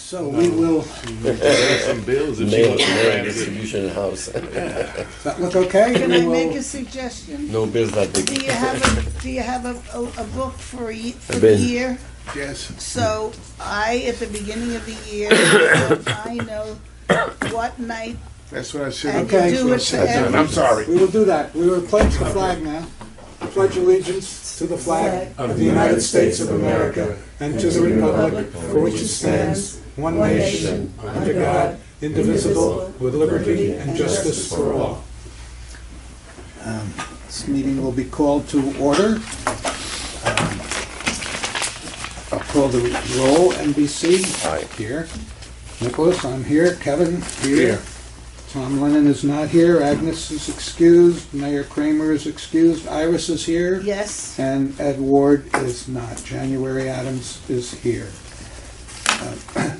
So we will, Some bills if she Mail wants to mail grab it. distribution house. does that look okay? Can We I make will- a suggestion? No bills that big. Do you have a book for for the bin. year? Yes. So at the beginning of the year, I know what night, That's what I said. and Okay. you do it for every. I'm sorry. We will do that. We will pledge the flag now. Pledge allegiance to the flag of the United States of America and to the republic for which it stands, one nation, under God, indivisible, with liberty and justice for all. This meeting will be called to order. I'll call the roll. NBC. Aye. Here. Nicholas, I'm here. Kevin, here. Tom Lennon is not here. Agnes is excused. Mayor Kramer is excused. Iris is here. Yes, And Ed Ward is not. January Adams is here.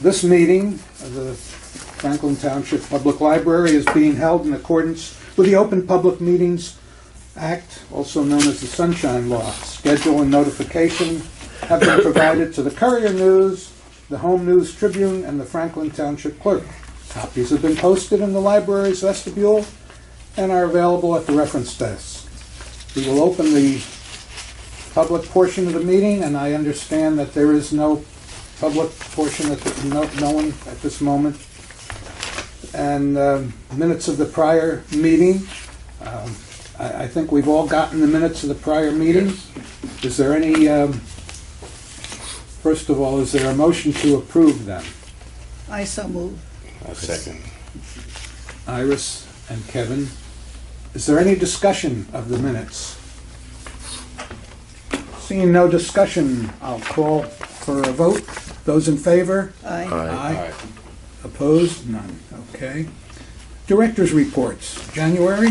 This meeting of the Franklin Township Public Library is being held in accordance with the Open Public Meetings Act, also known as the Sunshine Law. Schedule and notification have been provided to the Courier News, the Home News Tribune, and the Franklin Township Clerk. Copies have been posted in the library's vestibule and are available at the reference desk. We will open the public portion of the meeting, and I understand that there is no public portion, no one at this moment. And minutes of the prior meeting. I think we've all gotten the minutes of the prior meeting. Is there any, first of all, is there a motion to approve them? I so move. A second. Iris and Kevin. Is there any discussion of the minutes? Seeing no discussion, I'll call for a vote. Those in favor? Aye. Aye. Opposed? None. Okay. Directors' reports. January?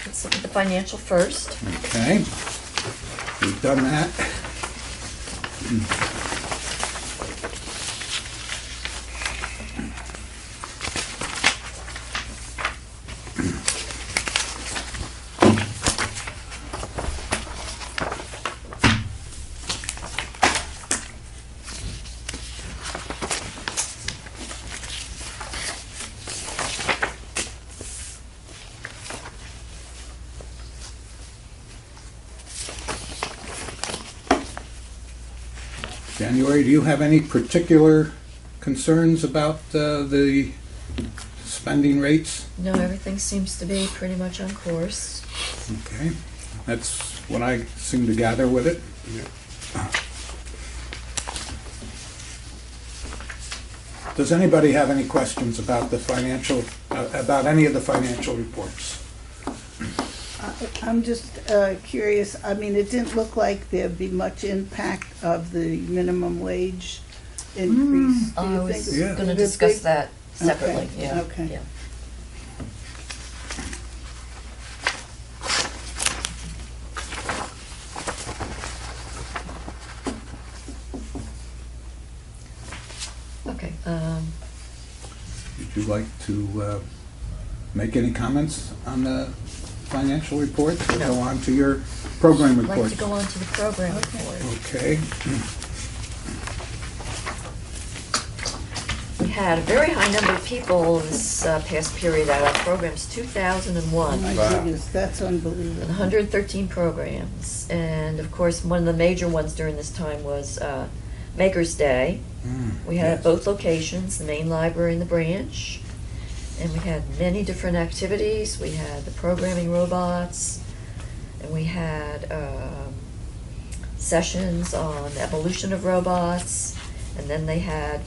Let's look at the financial first. Okay. We've done that. January, do you have any particular concerns about the spending rates? No, everything seems to be pretty much on course. Okay, that's what I seem to gather with it. Does anybody have any questions about the financial, about any of the financial reports? I'm just curious, I mean, it didn't look like there'd be much impact of the minimum wage increase. Do I you was think? Yeah. going to Is it discuss big? that separately. Okay, Yeah. okay. Yeah. Okay. Would you like to make any comments on the financial report? Or No. go on to your program I'd like report? to go on to the program report. Okay. We had a very high number of people this past period at our programs, 2001. My goodness, that's unbelievable. 113 programs. And of course, one of the major ones during this time was Maker's Day. We had yes. both locations, the main library and the branch. And we had many different activities. We had the programming robots, and we had sessions on the evolution of robots. And then they had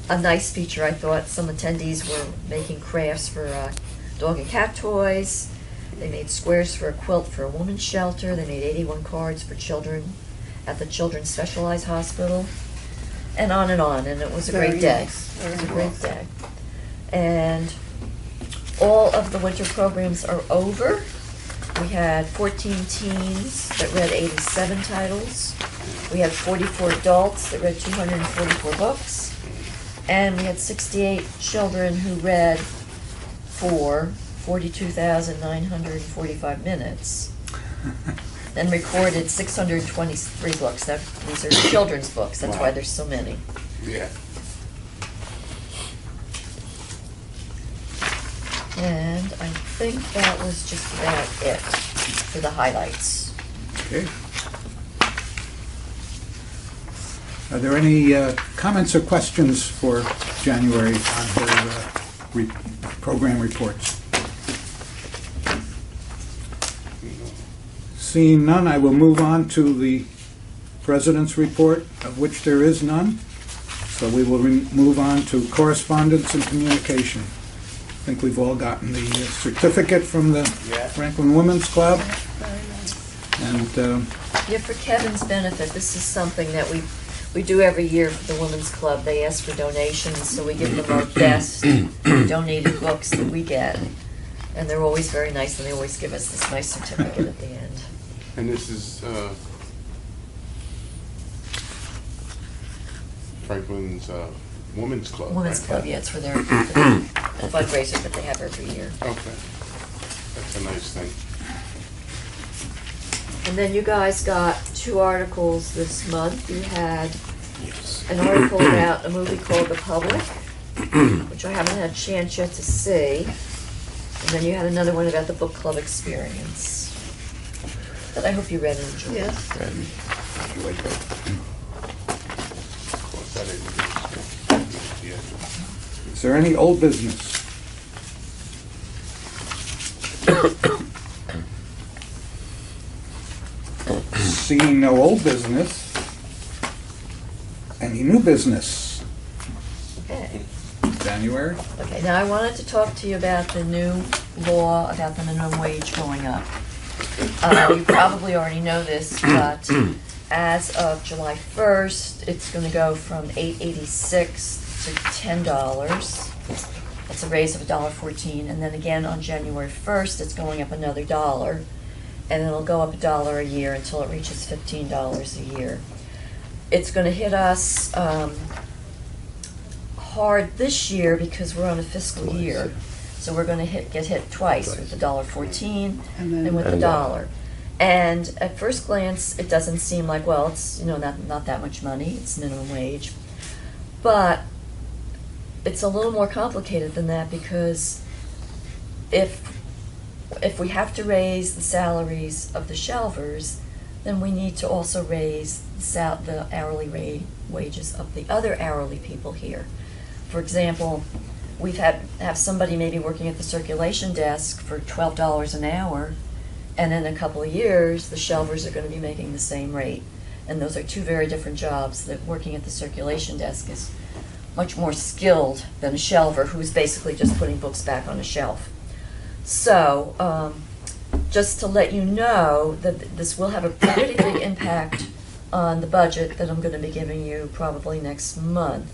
a nice feature, I thought. Some attendees were making crafts for dog and cat toys. They made squares for a quilt for a woman's shelter. They made 81 cards for children at the Children's Specialized Hospital. And on, and it was a Very great day. nice, It was a very great day. And all of the winter programs are over. We had 14 teens that read 87 titles. We had 44 adults that read 244 books. And we had 68 children who read for 42,945 minutes. And recorded 623 books. These are children's books, that's why there's so many. Yeah. And I think that was just about it for the highlights. Okay. Are there any comments or questions for January on her program reports? Seeing none, I will move on to the President's report, of which there is none. So we will move on to correspondence and communication. I think we've all gotten the certificate from the Franklin Women's Club. Very nice. And Yeah, for Kevin's benefit, this is something that we do every year for the Women's Club. They ask for donations, so we give them our best donated books that we get. And they're always very nice, and they always give us this nice certificate at the end. And this is Franklin's Women's Club. Women's right? Club, yeah, it's for their fundraiser that they have every year. Okay. That's a nice thing. And then you guys got 2 articles this month. You had an article about a movie called The Public, which I haven't had a chance yet to see. And then you had another one about the book club experience that I hope you read and enjoyed. Yes. Of course, that is. Yeah. is there any old business? Seeing no old business, any new business? Okay. January? Okay, now I wanted to talk to you about the new law about the minimum wage going up. You probably already know this, but as of July 1st, it's going to go from $8.86 to $10. That's a raise of $1.14, and then again on January 1st, it's going up another $1, and it'll go up $1 a year until it reaches $15 a year. It's going to hit us hard this year because we're on a fiscal year, so we're going to get hit twice with the $1.14 and with the $1. And at first glance, it doesn't seem like, well, it's not that much money. It's minimum wage, but it's a little more complicated than that because if we have to raise the salaries of the shelvers, then we need to also raise the hourly wages of the other hourly people here. For example, we've have somebody maybe working at the circulation desk for $12 an hour, and in a couple of years, the shelvers are going to be making the same rate. And those are 2 very different jobs. That working at the circulation desk is much more skilled than a shelver who's basically just putting books back on a shelf. So, just to let you know that this will have a pretty big impact on the budget that I'm going to be giving you probably next month.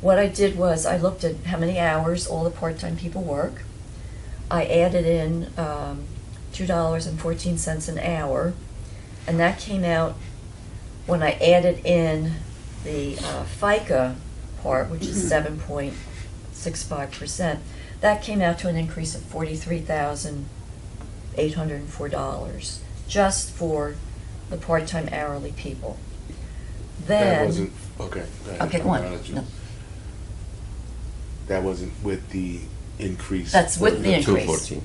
What I did was I looked at how many hours all the part-time people work. I added in $2.14 an hour, and that came out when I added in the FICA part, which is 7.65%. That came out to an increase of $43,804 just for the part-time hourly people. Then That wasn't, okay. Okay, go on. No. That wasn't with the increase. That's with the increase. 214.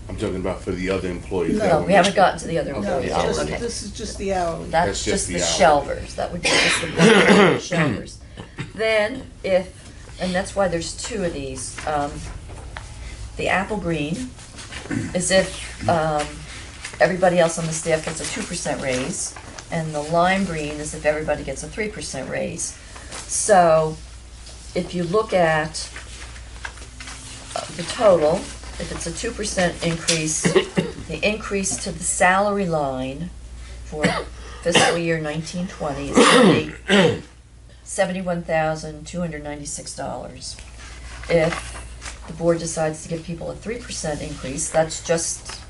I'm talking about for the other employees. No, we haven't gotten to the other Okay. No, employees. hourly. Okay. this is just the hourly. That's That's just just the the shelvers. That would be just the shelvers. Then and that's why there's 2 of these. The apple green is if everybody else on the staff gets a 2% raise, and the lime green is if everybody gets a 3% raise. So if you look at the total, if it's a 2% increase, the increase to the salary line for fiscal year 1920 is going to be $71,296. If the board decides to give people a 3% increase, that's just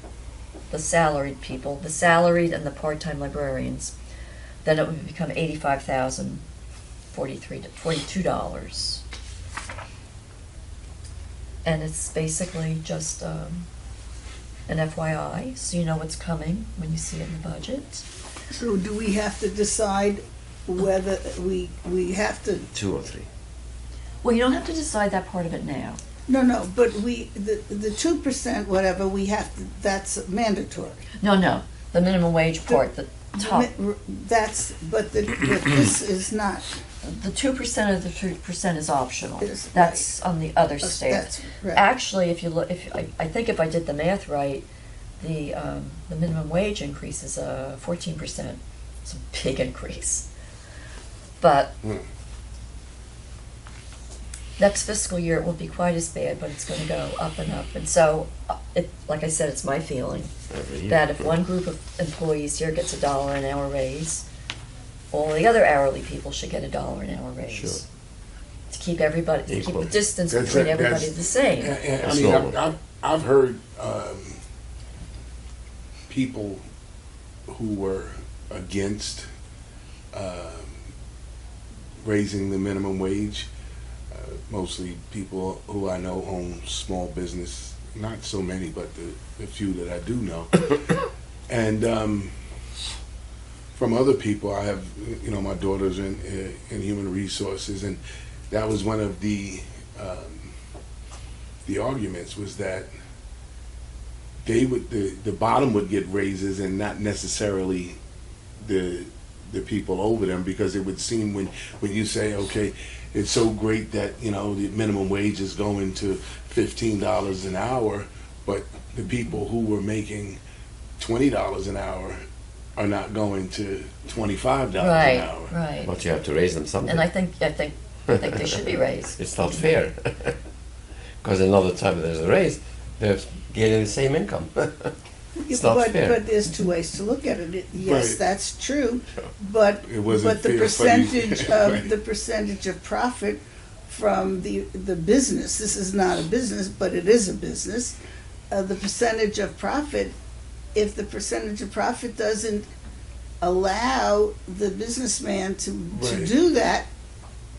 the salaried people, the salaried and the part-time librarians, then it would become $85,042. And it's basically just an FYI, so you know what's coming when you see it in the budget. So do we have to decide whether we have to, 2 or 3. Well, you don't have to decide that part of it now. no, but the 2%, whatever, we have to, that's mandatory. No, the minimum wage part, the top, But this is not. the 2% of the 3% is optional. Is, That's on the other staff. That's right. Actually, if you look, I think if I did the math right, the minimum wage increase is 14%. It's a big increase. But next fiscal year, it won't be quite as bad, but it's going to go up and up. And so, like I said, it's my feeling Every year. that if one group of employees here gets $1 an hour raise, all the other hourly people should get $1 an hour raise. Sure. To keep everybody, to keep Equal. the distance That's between right, everybody that's- the same. And, I That's mean, normal. I've heard people who were against raising the minimum wage, mostly people who I know own small business, not so many, but the few that I do know. And from other people, I have, my daughter's in human resources, and that was one of the arguments was that they would the bottom would get raises and not necessarily the people over them, because it would seem when you say, okay, it's so great that the minimum wage is going to $15 an hour, but the people who were making $20 an hour are not going to $25 an hour. Right. But you have to raise them something. And I think they should be raised. It's not fair. Because another time there's a raise, they're getting the same income. It's not fair. But there's two ways to look at it. Yes, Right. that's true, but It wasn't the fair for percentage these- of Right. the percentage of profit from the business. This is not a business, but it is a business. The percentage of profit. If the percentage of profit doesn't allow the businessman to Right. do that,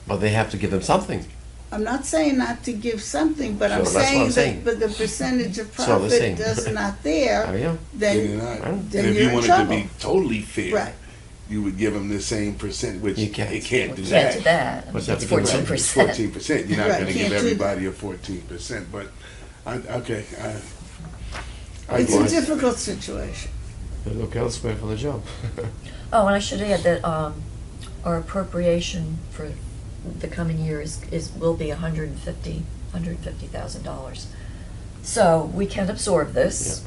But they have to give them something. I'm not saying not to give something, but I'm So that's what saying I'm that, saying. but the percentage of So the profit same. does not there, I mean, They're then, not. Right. then And if you're you in wanted trouble. to be totally fair, Right. you would give them the same percent, which You can't. you can't do We that. can't do that. But you have It's to give them 14%. 14%. You're not Right, going to can't give do everybody a 14%. But I It's get a it. difficult situation. they look elsewhere for the job. Oh, and I should add that our appropriation for the coming year will be $150,000. So we can absorb this,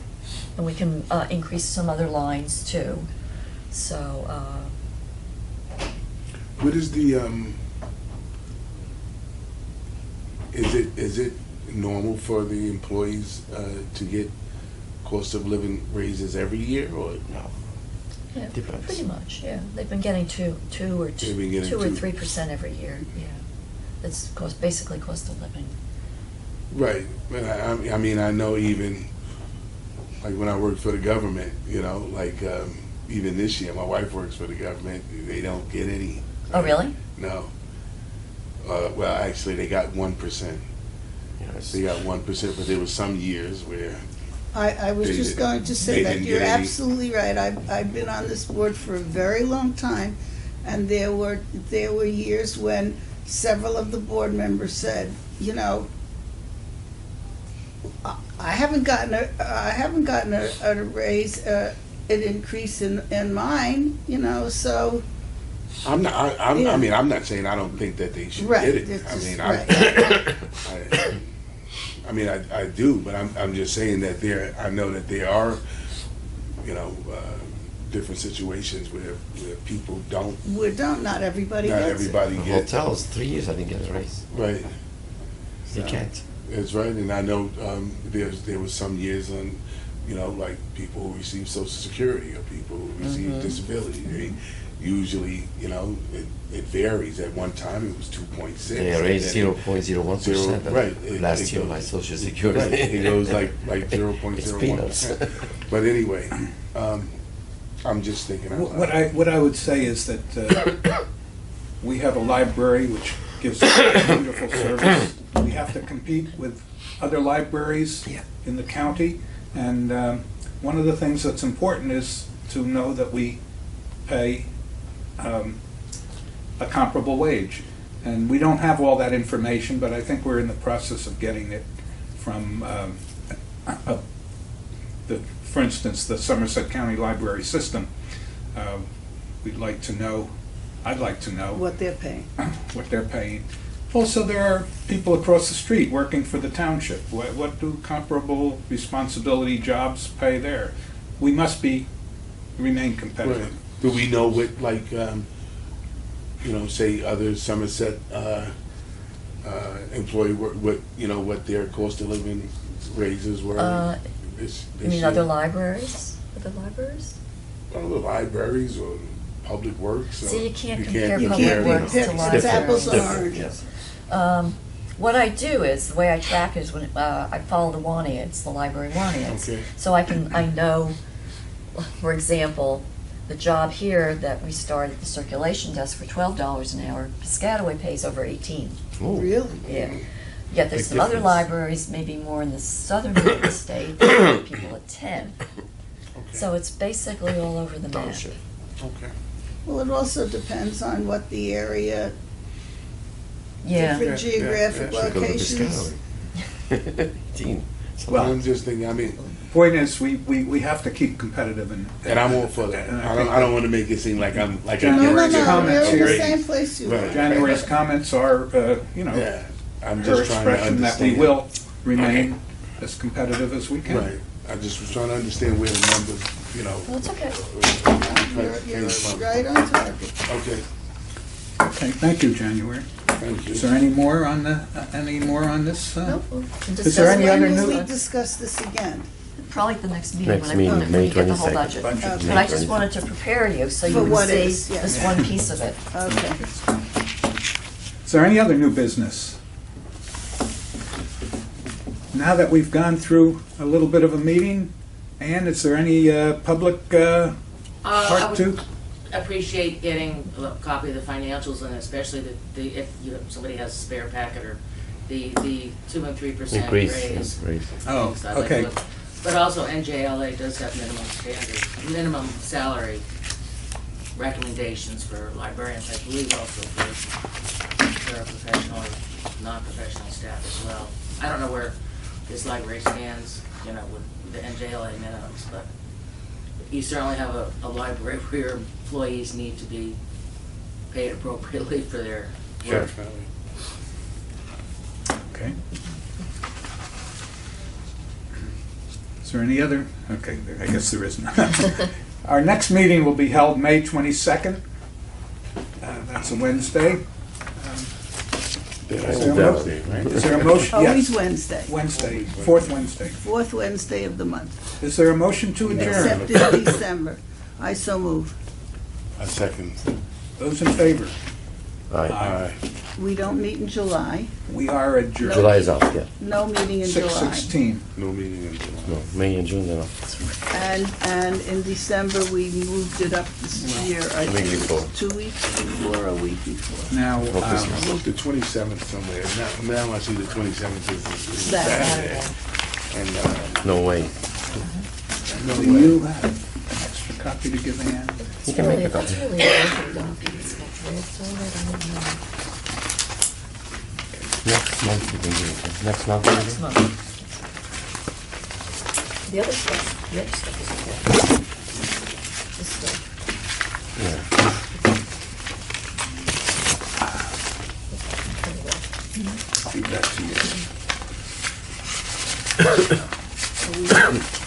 and we can increase some other lines too. So What is the is it normal for the employees to get cost of living raises every year, or No. yeah, Depends. pretty much, yeah. They've been getting two or They've been getting 2 or two. 3% every year. Yeah, that's basically cost of living. right? But I mean, I know even like when I worked for the government, even this year, my wife works for the government. They don't get any. Oh, really? No. Well, actually, they got 1%. Yes. They got 1%, but there were some years where I was They just didn't- going to say they that didn't you're get any- absolutely right. I've been on this board for a very long time, and there were years when several of the board members said, I haven't gotten a raise, an increase in mine, so. I'm not. I Yeah. mean, I'm not saying I don't think that they should Right, get it. it's I just- mean, right. I do, but I'm just saying that I know that there are, different situations where people don't. Not everybody Not gets everybody The gets hotels, 3 years I didn't get a raise. right. You So, can't. That's right, and I know there was some years on, like people who receive Social Security or people who receive disability. They usually, it varies. At one time, it was 2.6. They raised 0.01%. Right. Last It year, goes- my social security. Right, it goes like It's 0.01%. peanuts. But anyway, I'm just thinking out loud. What I would say is that we have a library which gives us wonderful service. We have to compete with other libraries Yeah. in the county, and one of the things that's important is to know that we pay a comparable wage. And we don't have all that information, but I think we're in the process of getting it from, for instance, the Somerset County Library System. We'd like to know, I'd like to know What they're paying. what they're paying. Also, there are people across the street working for the township. What do comparable responsibility jobs pay there? We must remain competitive. Do we know what, like, say other Somerset employee, what their cost of living raises were? You mean other libraries? Other libraries? Other libraries or public works? See, you can't You compare can't public compare, works to It's libraries. apples and Different, oranges. What I do is, the way I track is when I follow the want ads, the library want ads. Okay. So I know, for example, the job here that we started, the circulation desk, for $12 an hour, Piscataway pays over 18. Ooh. Really? Yeah. Yet there's Big some other difference. libraries, maybe more in the southern part of the state, that pay people at 10. So it's basically all over the map. Township. Okay. Well, it also depends on what the area, Yeah. different geographic yeah. locations. 18. Well, I'm just thinking, I mean, Point is, we have to keep competitive, and I'm all for that. And I don't want to make it seem like I'm like No, No, no, January's no, comments you're in the here. same place you Right. were. January's comments are, Yeah, I'm her just trying to expression that we understand. will remain as competitive as we can. Right. I just was trying to understand where the numbers, Well, it's okay. You're right on target. Okay, Okay, thank you, January. thank you. Is there any more on this? Nope, we'll Is there any discuss it. other When will new- we discuss this again? Probably at the next meeting, Next when I meeting, when May we get the whole 22nd. budget. Budget. But I just wanted to prepare you so you For would what see is, yes. this one piece of it. Okay. Is there any other new business? Now that we've gone through a little bit of a meeting, Ann, is there any public I part would two? appreciate getting a copy of the financials, and especially if somebody has a spare packet, or the 2 and 3% Increase. raise. Raise. Oh, things I'd like to okay. look- But also NJLA does have minimum salary recommendations for librarians, I believe also for professional or non-professional staff as well. I don't know where this library stands, with the NJLA minimums, but you certainly have a library where your employees need to be paid appropriately for their work. Okay. Is there any other? Okay, I guess there isn't. Our next meeting will be held May 22nd. That's a Wednesday. That's Is there a mo- Thursday, right? Is there a motion? Always Yes, Wednesday, Wednesday, fourth Wednesday. fourth Wednesday of the month, Is there a motion to adjourn? except in December. I so move. A second. Those in favor? Aye. Aye. We don't meet in July, We are adjourned. July is off, yeah. no meeting in July. 6:16. No meeting until. No, May and June, they're off. And in December, we moved it up this year, I A week think, before. 2 weeks before, or a week before. Now, Well, Christmas. I wrote the 27th somewhere. Now I see the 27th is Saturday. Saturday. And, No way. no do way. you have an extra copy to give Ann? You can make a copy. It's really a working document. It's got drafts on it, I don't know. Next month you can do it. Next month you Next can month. The other stuff is okay. This stuff. do it. Yeah. Give that to you. So we-